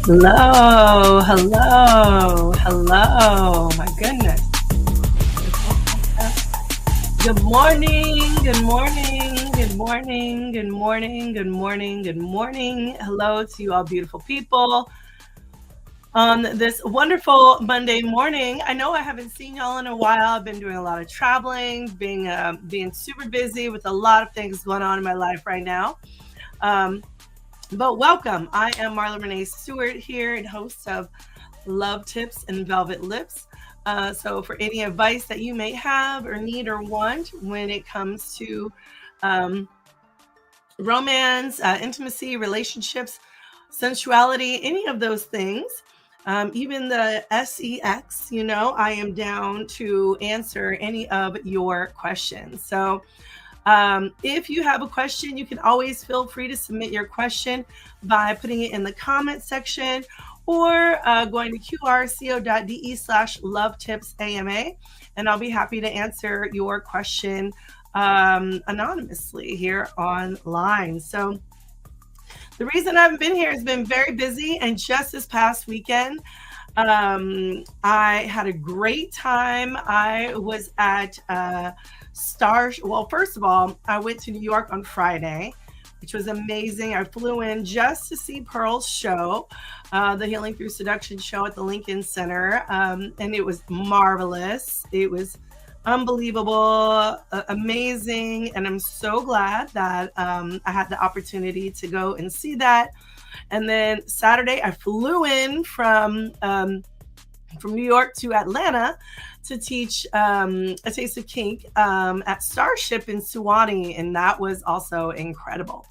Hello, hello, hello. My goodness. Good morning, good morning, good morning, good morning, good morning, good morning. Hello to you all beautiful people on this wonderful Monday morning. I know I haven't seen y'all in a while. I've been doing a lot of traveling, being super busy with a lot of things going on in my life right now. But welcome. I am Marla Renee Stewart here and host of Love Tips and Velvet Lips. So for any advice that you may have or need or want when it comes to romance, intimacy, relationships, sensuality, any of those things, even the sex, I am down to answer any of your questions. So if you have a question, you can always feel free to submit your question by putting it in the comment section or going to qrco.de/lovetipsama, and I'll be happy to answer your question anonymously here online. So the reason I haven't been here has been very busy, and just this past weekend, I had a great time. I was at well, first of all, I went to New York on Friday, which was amazing. I flew in just to see Pearl's show, the Healing Through Seduction show at the Lincoln Center, and it was marvelous. It was unbelievable, amazing, and I'm so glad that I had the opportunity to go and see that. And then Saturday, I flew in from New York to Atlanta to teach A Taste of Kink at Starship in Suwannee, and that was also incredible.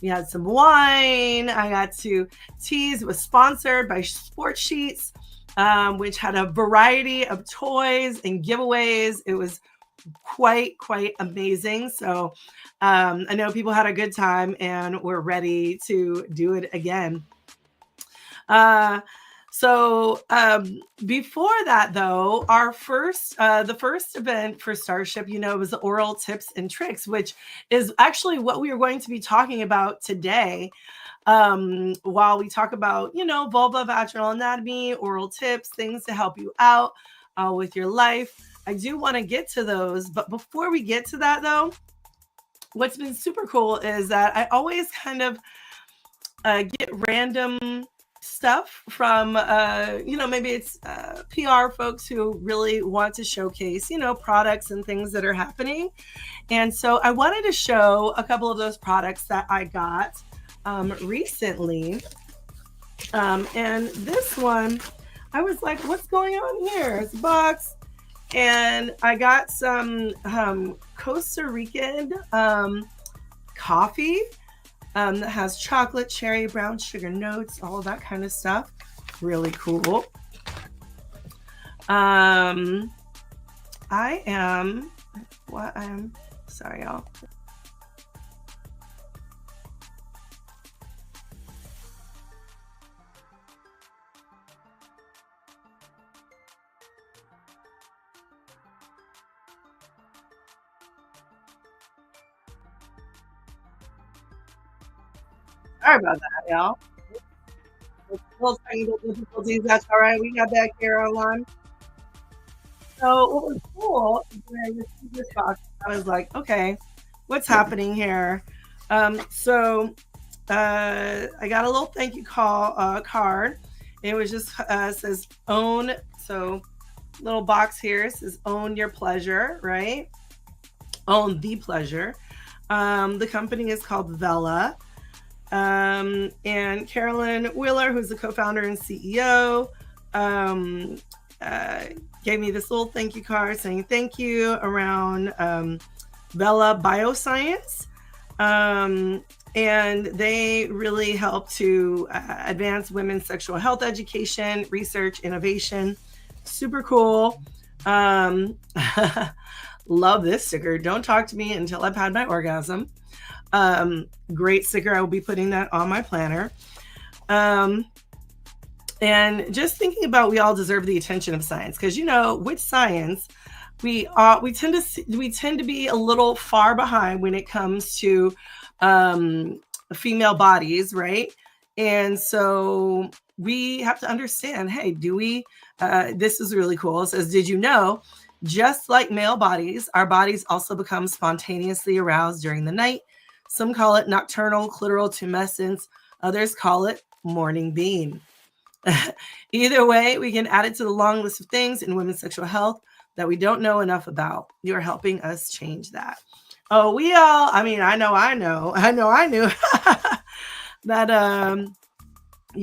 We had some wine. I got to tease. It was sponsored by Sport Sheets, which had a variety of toys and giveaways. It was quite amazing. So I know people had a good time and we're ready to do it again. So before that, though, the first event for Starship, was the Oral Tips and Tricks, which is actually what we are going to be talking about today. While we talk about, vulva, vaginal anatomy, oral tips, things to help you out with your life. I do want to get to those. But before we get to that, though, what's been super cool is that I always kind of get random stuff from, maybe it's PR folks who really want to showcase, products and things that are happening. And so I wanted to show a couple of those products that I got recently. And this one, I was like, what's going on here? It's a box. And I got some Costa Rican coffee that has chocolate, cherry, brown sugar notes, all of that kind of stuff. Really cool. Sorry, y'all. Sorry about that, y'all. Little technical difficulties. That's all right. We got back here online. So what was cool is when I received this box, I was like, okay, what's happening here? So I got a little thank you card. It was just says own. So little box here says own your pleasure, right? Own the pleasure. The company is called Vela. And Carolyn Wheeler, who's the co-founder and CEO, gave me this little thank you card saying thank you around Vela Bioscience. And they really help to advance women's sexual health education, research, innovation. Super cool. Love this sticker. Don't talk to me until I've had my orgasm. Great sticker. I will be putting that on my planner. And just thinking about, we all deserve the attention of science, because with science, we tend to be a little far behind when it comes to female bodies, right? And so we have to understand, hey, do we, this is really cool. It says, did you know, just like male bodies, our bodies also become spontaneously aroused during the night. Some call it nocturnal clitoral tumescence. Others call it morning beam. Either way, we can add it to the long list of things in women's sexual health that we don't know enough about. You're helping us change that. Oh, we all, I mean, I knew that,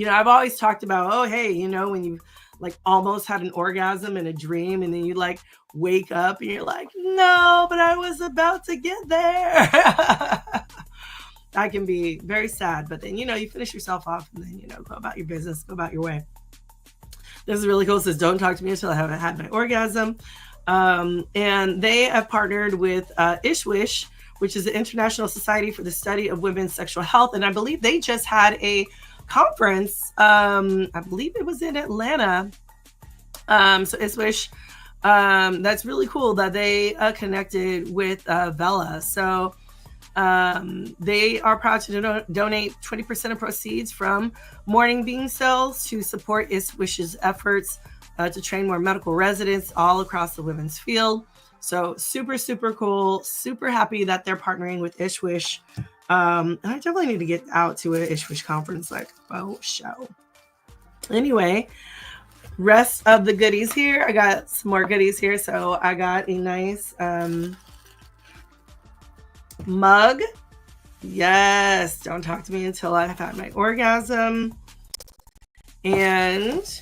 I've always talked about, oh, hey, when you like almost had an orgasm in a dream and then you like wake up and you're like, no, but I was about to get there. That can be very sad, but then, you finish yourself off and then, go about your business, go about your way. This is really cool. It says, don't talk to me until I haven't had my orgasm. And they have partnered with ISWISH, which is the International Society for the Study of Women's Sexual Health. And I believe they just had a conference. I believe it was in Atlanta. So ISWISH, that's really cool that they connected with Vela. So they are proud to donate 20% of proceeds from morning beam cells to support ISWISH's efforts to train more medical residents all across the women's field. So super, super cool. Super happy that they're partnering with ISWISH. I definitely need to get out to an ISWISH conference, like, oh, show. Anyway, rest of the goodies here. I got some more goodies here. So I got a nice mug. Yes, don't talk to me until I've had my orgasm. And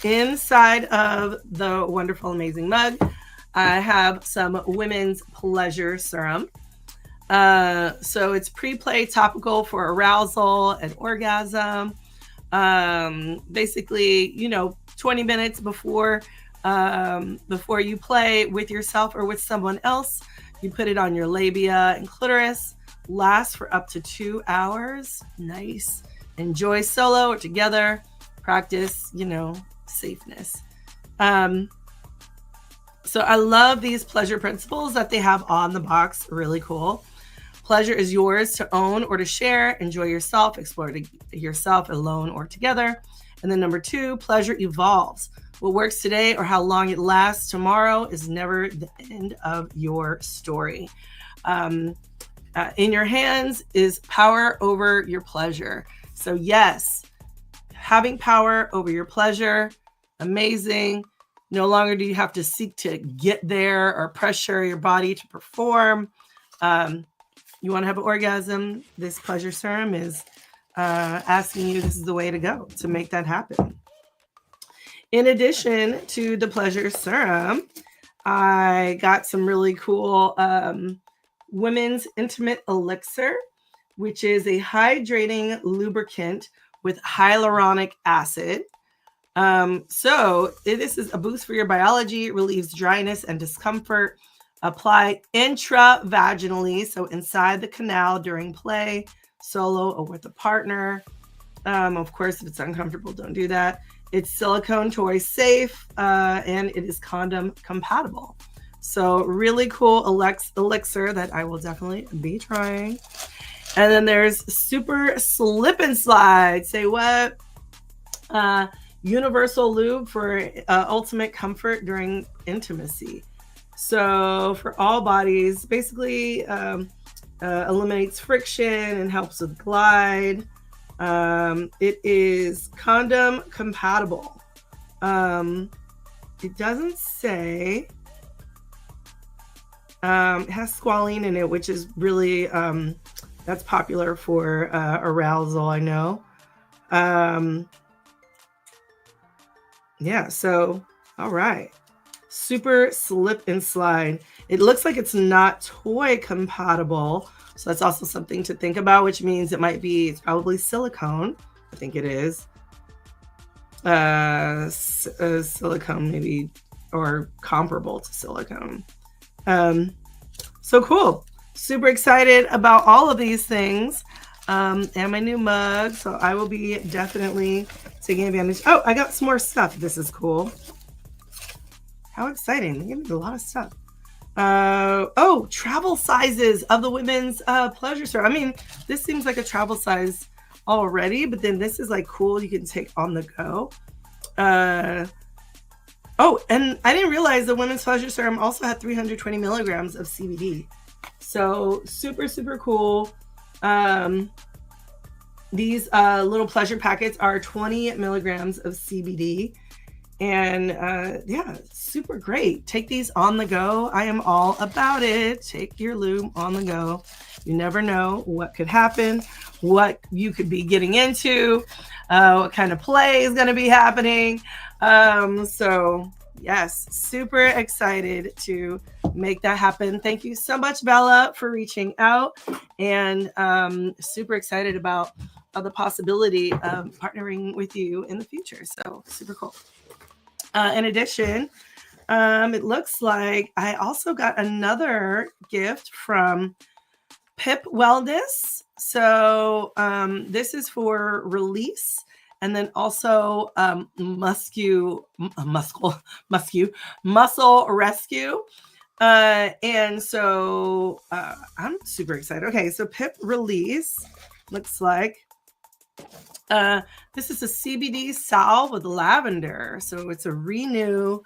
inside of the wonderful, amazing mug, I have some women's pleasure serum. So it's pre-play topical for arousal and orgasm. Basically, 20 minutes before you play with yourself or with someone else, you put it on your labia and clitoris. Lasts for up to 2 hours. Nice. Enjoy solo or together. Practice, safeness. So I love these pleasure principles that they have on the box. Really cool. Pleasure is yours to own or to share. Enjoy yourself. Explore yourself alone or together. And then number 2, pleasure evolves. What works today or how long it lasts tomorrow is never the end of your story. In your hands is power over your pleasure. So yes, having power over your pleasure, amazing. No longer do you have to seek to get there or pressure your body to perform. You want to have an orgasm, this pleasure serum is asking you, this is the way to go to make that happen. In addition to the pleasure serum, I got some really cool women's intimate elixir, which is a hydrating lubricant with hyaluronic acid. So this is a boost for your biology. It relieves dryness and discomfort. Apply intravaginally, so inside the canal during play, solo or with a partner. Of course, if it's uncomfortable, don't do that. It's silicone toy safe, and it is condom compatible. So really cool elixir that I will definitely be trying. And then there's super slip and slide. Say what? Universal lube for ultimate comfort during intimacy. So for all bodies, basically eliminates friction and helps with glide. It is condom compatible. It doesn't say. It has squalene in it, which is really that's popular for arousal, I know. Yeah, so all right. Super slip and slide. It looks like it's not toy compatible. So that's also something to think about, which means it's probably silicone. I think it is. Silicone maybe, or comparable to silicone. So cool. Super excited about all of these things. And my new mug. So I will be definitely taking advantage. Oh, I got some more stuff. This is cool. How exciting. They gave me a lot of stuff. Travel sizes of the women's pleasure store. I mean, this seems like a travel size already, but then this is like cool. You can take on the go. Oh, and I didn't realize the Women's Pleasure Serum also had 320 milligrams of CBD. So super, super cool. These little pleasure packets are 20 milligrams of CBD. And yeah, super great. Take these on the go. I am all about it. Take your lube on the go. You never know what could happen, what you could be getting into, what kind of play is going to be happening. So yes, super excited to make that happen. Thank you so much, Bella, for reaching out, and super excited about the possibility of partnering with you in the future. So super cool. In addition, it looks like I also got another gift from Pip Wellness. So this is for release, and then also muscle rescue. And so I'm super excited. Okay, so Pip Release looks like this is a CBD salve with lavender. So it's a renew.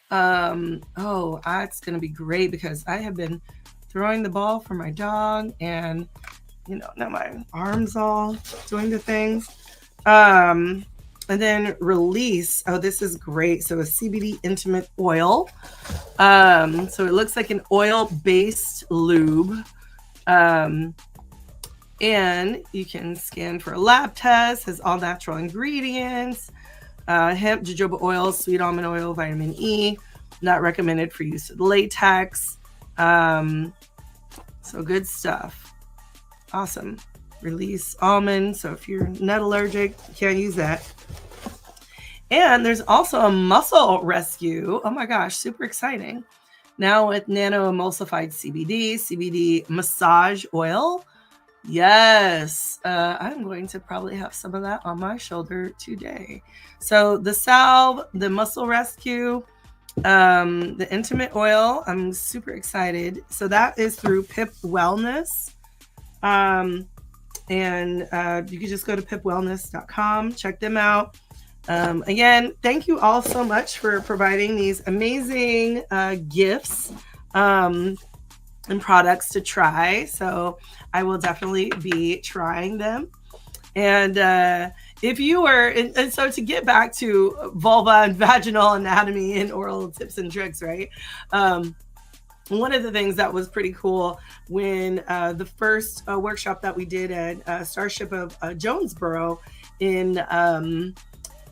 It's going to be great because I have been throwing the ball for my dog, and now my arms all doing the things. And then Release. Oh, this is great. So a CBD intimate oil. So it looks like an oil-based lube. And you can scan for a lab test, has all natural ingredients, hemp, jojoba oil, sweet almond oil, vitamin E, not recommended for use with latex. So good stuff. Awesome. Release almond. So if you're nut allergic, you can't use that. And there's also a muscle rescue. Oh my gosh, super exciting. Now with nano emulsified CBD massage oil. Yes, I'm going to probably have some of that on my shoulder today. So the salve, the muscle rescue, the intimate oil, I'm super excited. So that is through Pip Wellness. And you can just go to pipwellness.com, check them out. Again, thank you all so much for providing these amazing gifts and products to try. So I will definitely be trying them. And if you were, and so to get back to vulva and vaginal anatomy and oral tips and tricks, right? One of the things that was pretty cool when the first workshop that we did at Starship of Jonesboro in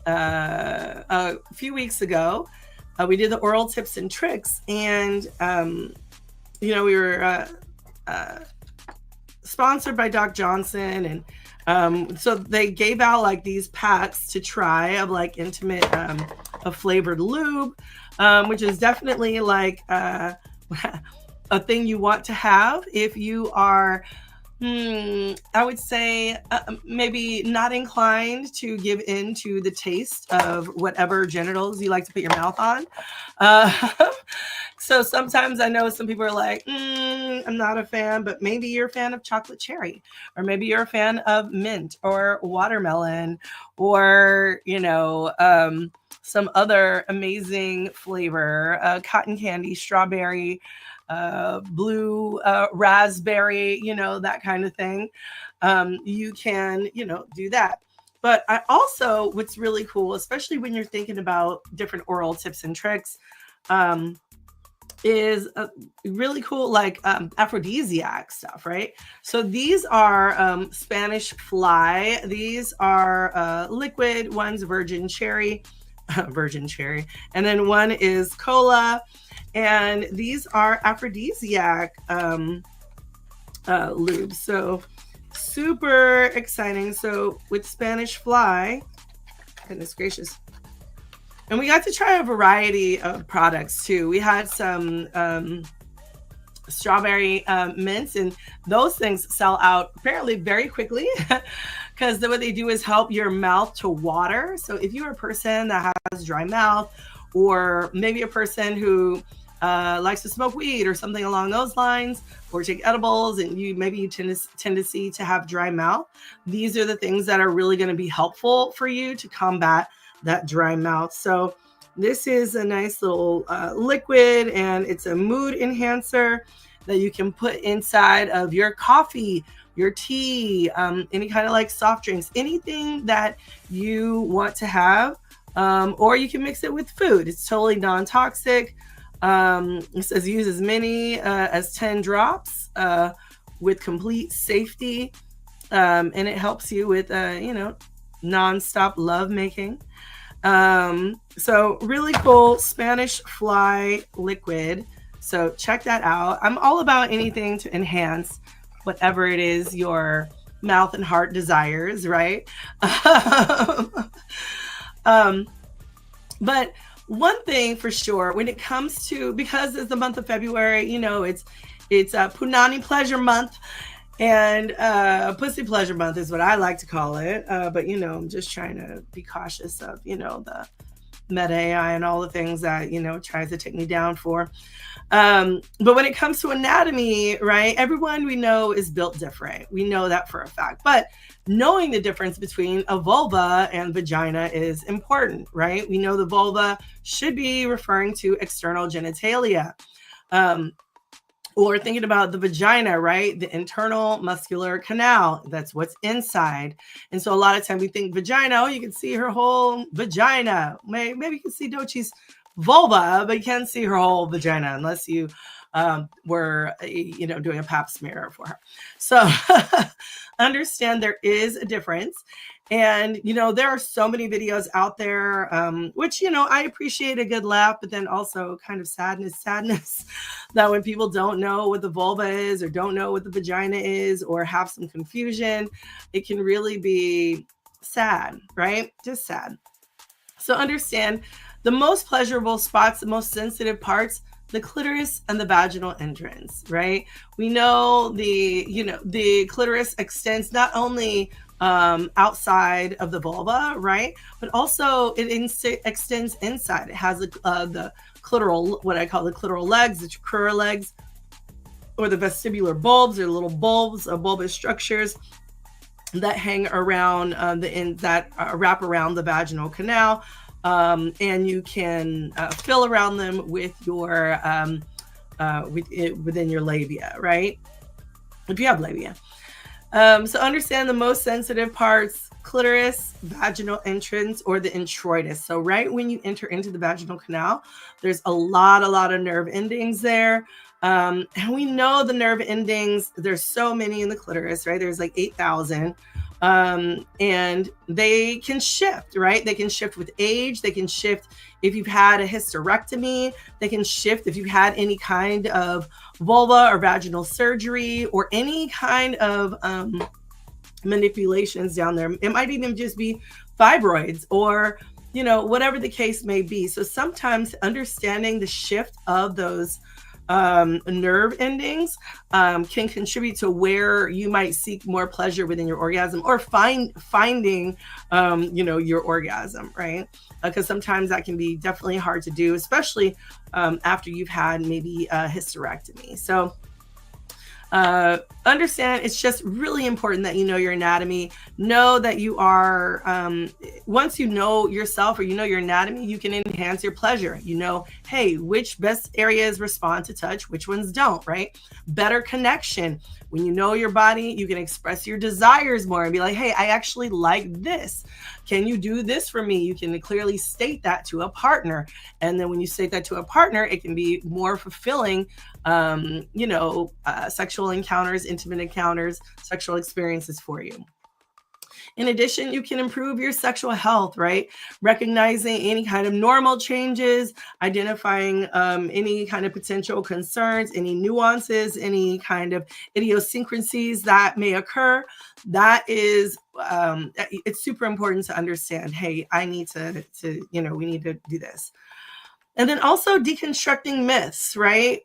a few weeks ago, we did the oral tips and tricks, and we were sponsored by Doc Johnson, and so they gave out like these packs to try of like intimate of flavored lube, which is definitely like a thing you want to have if you are I would say maybe not inclined to give in to the taste of whatever genitals you like to put your mouth on. So sometimes I know some people are like, I'm not a fan, but maybe you're a fan of chocolate cherry, or maybe you're a fan of mint or watermelon, or, some other amazing flavor, cotton candy, strawberry, blue raspberry, that kind of thing. You can, do that. But I also, what's really cool, especially when you're thinking about different oral tips and tricks, is really cool, like aphrodisiac stuff, right? So these are Spanish fly. These are liquid. One's virgin cherry, and then one is cola. And these are aphrodisiac lubes. So super exciting. So with Spanish fly, goodness gracious. And we got to try a variety of products too. We had some strawberry mints, and those things sell out apparently very quickly because what they do is help your mouth to water. So if you're a person that has dry mouth, or maybe a person who likes to smoke weed or something along those lines, or take edibles, and you tendency to have dry mouth, these are the things that are really going to be helpful for you to combat that dry mouth. So this is a nice little liquid, and it's a mood enhancer that you can put inside of your coffee, your tea, any kind of like soft drinks, anything that you want to have. Or you can mix it with food. It's totally non-toxic. It says use as many as 10 drops with complete safety. And it helps you with, non-stop love making. So really cool Spanish fly liquid. So check that out. I'm all about anything to enhance whatever it is your mouth and heart desires, right? But one thing for sure, when it comes to, because it's the month of February, it's punani pleasure month, and pussy pleasure month is what I like to call it. But I'm just trying to be cautious of the meta AI and all the things that tries to take me down for. But when it comes to anatomy, right, everyone we know is built different. We know that for a fact. But knowing the difference between a vulva and vagina is important, right? We know the vulva should be referring to external genitalia. Or thinking about the vagina, right? The internal muscular canal. That's what's inside. And so a lot of time we think vagina, you can see her whole vagina. Maybe you can see Dochi's vulva, but you can't see her whole vagina unless you were doing a pap smear for her. So understand there is a difference. And there are so many videos out there, which I appreciate a good laugh, but then also kind of sadness that when people don't know what the vulva is, or don't know what the vagina is, or have some confusion, it can really be sad, right? Just sad. So understand the most pleasurable spots, the most sensitive parts, the clitoris and the vaginal entrance, right? We know the clitoris extends not only outside of the vulva, right? But also it extends inside. It has the clitoral, what I call the clitoral legs, the crura legs, or the vestibular bulbs, or little bulbs, bulbous structures that hang around that wrap around the vaginal canal. And you can fill around them with your within your labia, right? If you have labia. So understand the most sensitive parts: clitoris, vaginal entrance, or the introitus. So right when you enter into the vaginal canal, there's a lot of nerve endings there. And we know the nerve endings, there's so many in the clitoris, right? There's like 8,000. And they can shift, right? They can shift with age. They can shift if you've had a hysterectomy. They can shift if you've had any kind of vulva or vaginal surgery, or any kind of manipulations down there. It might even just be fibroids, or whatever the case may be. So sometimes understanding the shift of those nerve endings can contribute to where you might seek more pleasure within your orgasm, or finding your orgasm, right? Because sometimes that can be definitely hard to do, especially after you've had maybe a hysterectomy. So understand it's just really important that you know your anatomy. Know that you are, once you know yourself, or your anatomy, you can enhance your pleasure. Hey, which best areas respond to touch, which ones don't, right? Better connection. When you know your body, you can express your desires more and be like, hey, I actually like this. Can you do this for me? You can clearly state that to a partner. And then when you state that to a partner, it can be more fulfilling, sexual encounters, intimate encounters, sexual experiences for you. In addition, you can improve your sexual health, right? Recognizing any kind of normal changes, identifying any kind of potential concerns, any nuances, any kind of idiosyncrasies that may occur. That is, it's super important to understand, hey, I need to we need to do this. And then also deconstructing myths, right?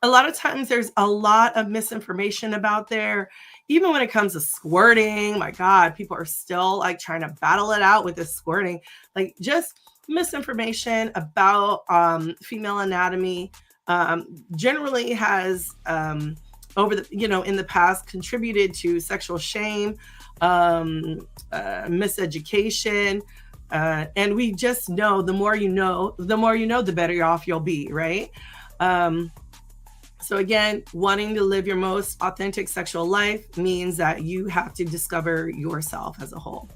A lot of times there's a lot of misinformation about there. Even when it comes to squirting, my God, people are still like trying to battle it out with this squirting. Like, just misinformation about female anatomy generally has over the in the past contributed to sexual shame, miseducation, and we just know the more you know, the better off you'll be, right? Um, so again, wanting to live your most authentic sexual life means that you have to discover yourself as a whole.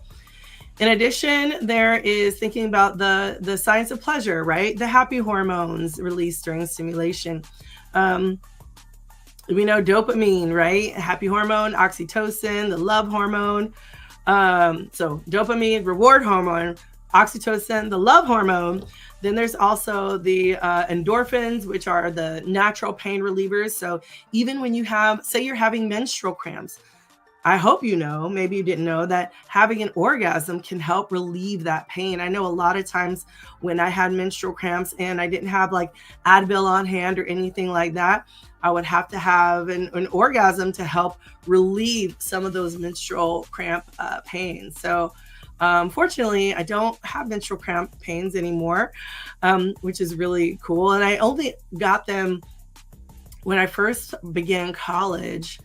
In addition, there is thinking about the science of pleasure, right? The happy hormones released during stimulation. Um, we know dopamine, right? Happy hormone, oxytocin, the love hormone. So dopamine, reward hormone, oxytocin, the love hormone. Then there's also the endorphins, which are the natural pain relievers. So even when you have, say you're having menstrual cramps, I hope you know, maybe you didn't know, that having an orgasm can help relieve that pain. I know a lot of times when I had menstrual cramps and I didn't have like Advil on hand or anything like that, I would have to have an orgasm to help relieve some of those menstrual cramp pains. So fortunately, I don't have menstrual cramp pains anymore, which is really cool. And I only got them when I first began college.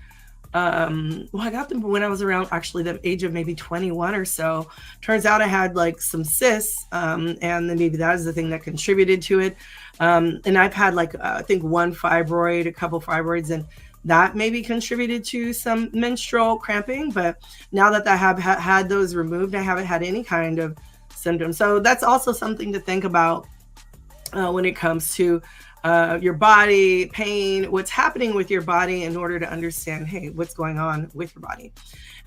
Well, I got them when I was around actually the age of maybe 21 or so. Turns out I had like some cysts, and then maybe that is the thing that contributed to it. And I've had like, I think one fibroid, a couple fibroids, and that maybe contributed to some menstrual cramping. But now that I have had those removed, I haven't had any kind of symptoms. So that's also something to think about when it comes to your body, pain, what's happening with your body in order to understand, hey, what's going on with your body.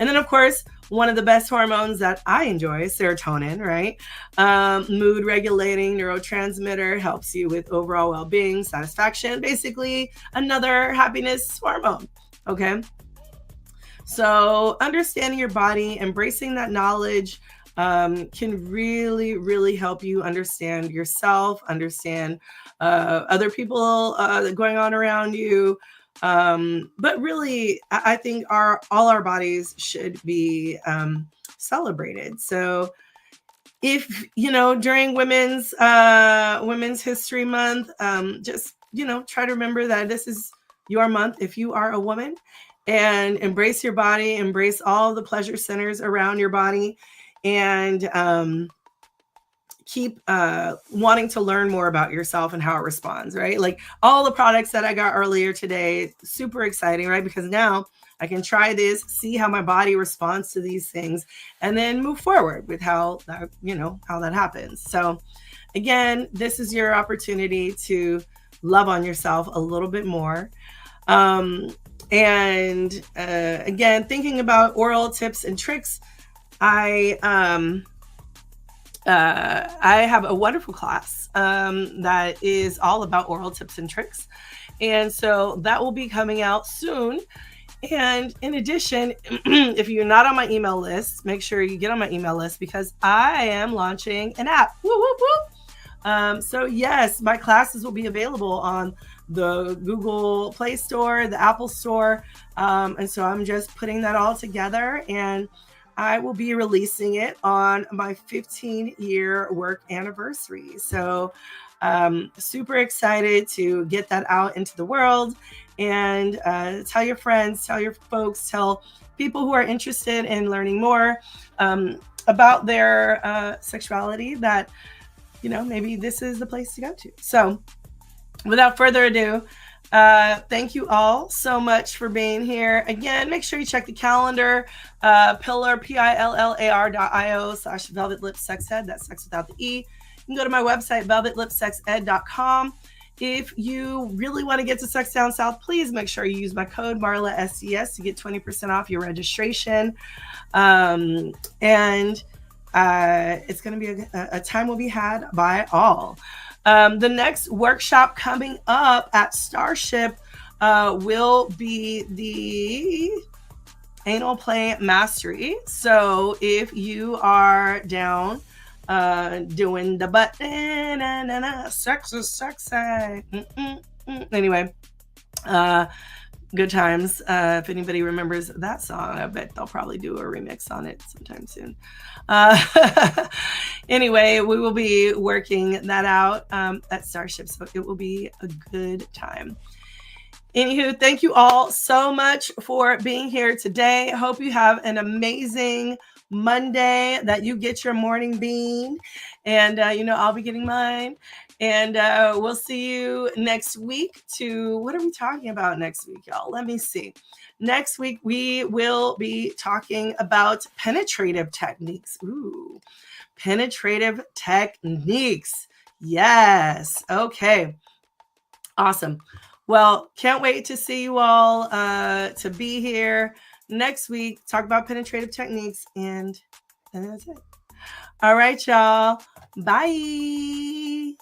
And then, of course, one of the best hormones that I enjoy is serotonin, right? Mood regulating neurotransmitter, helps you with overall well-being, satisfaction, basically another happiness hormone, okay? So understanding your body, embracing that knowledge, can really, really help you understand yourself, understand other people going on around you. But really, I think all our bodies should be celebrated. So if during Women's History Month, just try to remember that this is your month if you are a woman, and embrace your body, embrace all the pleasure centers around your body, and keep wanting to learn more about yourself and how it responds, right? Like all the products that I got earlier today, super exciting, right? Because now I can try this, see how my body responds to these things, and then move forward with how that happens. So again, this is your opportunity to love on yourself a little bit more. And again, thinking about oral tips and tricks, I have a wonderful class that is all about oral tips and tricks. And so that will be coming out soon. And in addition, if you're not on my email list, make sure you get on my email list because I am launching an app. Woo, woo, woo. So yes, my classes will be available on the Google Play Store, the Apple Store. And so I'm just putting that all together, and I will be releasing it on my 15-year work anniversary. So super excited to get that out into the world, and tell your friends, tell your folks, tell people who are interested in learning more about their sexuality that, maybe this is the place to go to. So without further ado, thank you all so much for being here. Again, make sure you check the calendar, pillar.io/velvet lip sex ed. That's sex without the E. You can go to my website, velvetlipsexed.com. If you really want to get to Sex Down South, please make sure you use my code Marla SCS to get 20% off your registration. And it's going to be a time will be had by all. The next workshop coming up at Starship will be the Anal Play Mastery. So if you are down doing the butt, sex is sexy. Anyway, Good times. If anybody remembers that song, I bet they'll probably do a remix on it sometime soon. Anyway, we will be working that out at Starship, so it will be a good time. Anywho, thank you all so much for being here today. Hope you have an amazing Monday, that you get your morning bean, and I'll be getting mine. And we'll see you next week. What are we talking about next week, y'all? Let me see. Next week, we will be talking about penetrative techniques. Ooh, penetrative techniques. Yes. Okay. Awesome. Well, can't wait to see you all, to be here next week, talk about penetrative techniques, and that's it. All right, y'all. Bye.